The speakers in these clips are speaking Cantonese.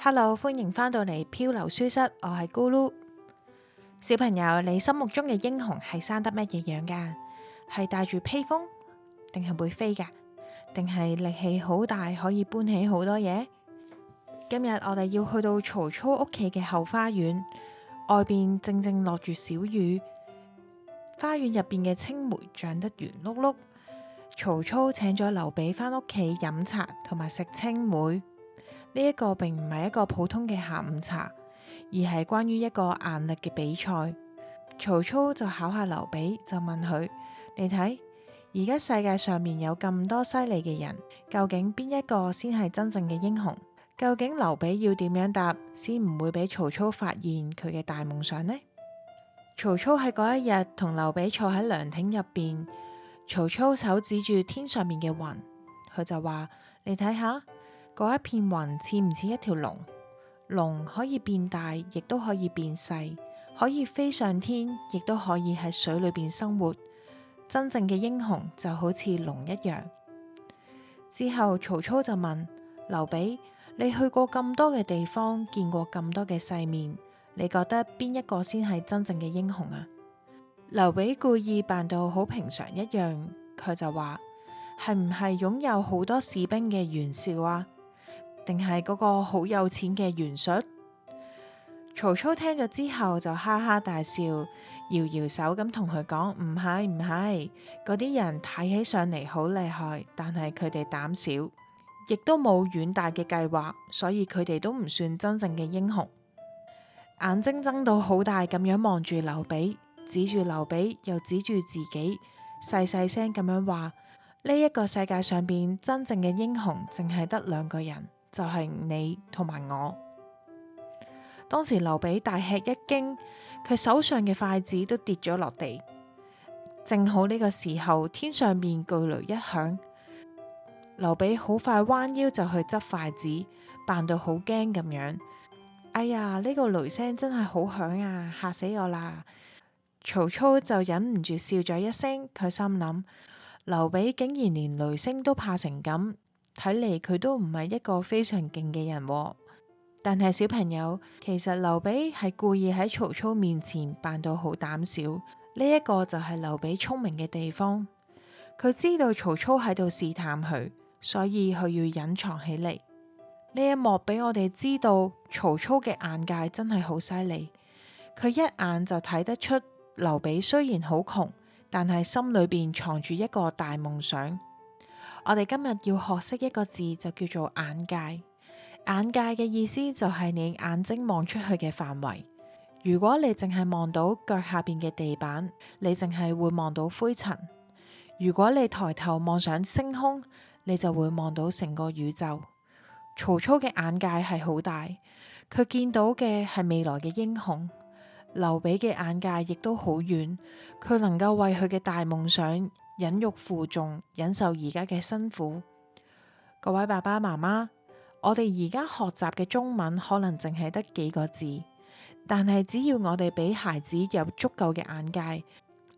Hello，歡迎返到嚟漂流書室，我係咕嚕。小朋友，你心目中嘅英雄係生得乜嘢樣㗎？係帶住披風，定係會飛㗎？定係力氣好大，可以搬起好多嘢？今日我哋要去到曹操屋企嘅後花園，外邊正正落住小雨，花園入邊嘅青梅長得圓碌碌。曹操請咗劉備返屋企飲茶同埋食青梅。呢一個並唔係一個普通嘅下午茶，而係關於一個硬力嘅比賽。曹操就考下劉備，就問佢：你睇，而家世界上面有咁多犀利嘅人，究竟邊一個先係真正嘅英雄？究竟劉備要點樣答，先唔會俾曹操發現佢嘅大夢想呢？曹操喺嗰一日同劉備坐喺涼亭入邊，曹操手指住天上面嘅雲，佢就話：你睇下。嗰一片雲似唔似一條龍？龍可以變大，亦都可以變細，可以飛上天，亦都可以喺水裏邊生活。真正嘅英雄就好似龍一樣。之後曹操就問劉備：你去過咁多嘅地方，見過咁多嘅世面，你覺得邊一個先係真正嘅英雄啊？劉備故意扮到好平常一樣，佢就話：係唔係擁有好多士兵嘅袁紹啊？定係嗰個好有錢嘅袁術？曹操聽咗之後就哈哈大笑，搖搖手咁同佢講：唔係唔係，嗰啲人睇起上嚟好厲害，但係佢哋膽小，亦都冇遠大嘅計劃，所以佢哋都唔算真正嘅英雄。眼睛睜到好大咁樣望住劉備，指住劉備又指住自己，細細聲咁樣話：呢一個世界上邊真正嘅英雄，淨係得兩個人。就係你同埋我。當時劉備大吃一驚，佢手上嘅筷子都跌咗落地。正好呢個時候，天上面巨雷一響，劉備好快彎腰就去執筷子，扮到好驚咁樣。哎呀，呢個雷聲真係好響啊，嚇死我啦！曹操就忍唔住笑咗一聲，佢心諗：劉備竟然連雷聲都怕成咁。睇嚟佢都唔係一個非常勁嘅人喎。但係小朋友，其實劉備係故意喺曹操面前扮到好膽小，呢一個就係劉備聰明嘅地方。佢知道曹操喺度試探佢，所以佢要隱藏起嚟。呢一幕俾我哋知道，曹操嘅眼界真係好犀利。佢一眼就睇得出劉備雖然好窮，但係心裏邊藏住一個大夢想。我哋今日要學識一個字，就叫做眼界。眼界嘅意思就係你眼睛望出去嘅範圍。如果你淨係望到腳下邊嘅地板，你淨係會望到灰塵。如果你抬頭望上星空，你就會望到成個宇宙。曹操嘅眼界係好大，佢見到嘅係未來嘅英雄。劉備嘅眼界亦都好遠，佢能夠為佢嘅大夢想忍辱負重，忍受而家嘅辛苦。各位爸爸媽媽，我哋而家學習嘅中文可能淨係得幾個字，但係只要我哋俾孩子有足夠嘅眼界，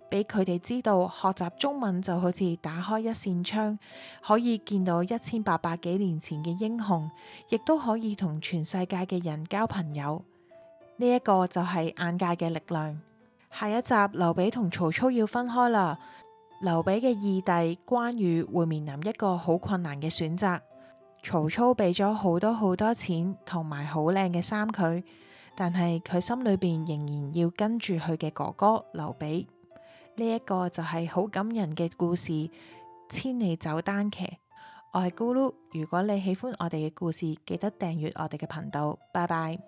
俾佢哋知道學習中文就好似打開一扇窗，可以見到1800幾年前嘅英雄，亦都可以同全世界嘅人交朋友。呢一個就係眼界嘅力量。下一集劉備同曹操要分開啦。劉備嘅義弟關羽會面臨一個好困難嘅選擇。曹操俾咗好多好多錢同埋好靚嘅衫佢，但係佢心裏邊仍然要跟住佢嘅哥哥劉備。呢一個就係好感人嘅故事，千里走單騎。我係咕嚕，如果你喜歡我哋嘅故事，記得訂閱我哋嘅頻道。拜拜。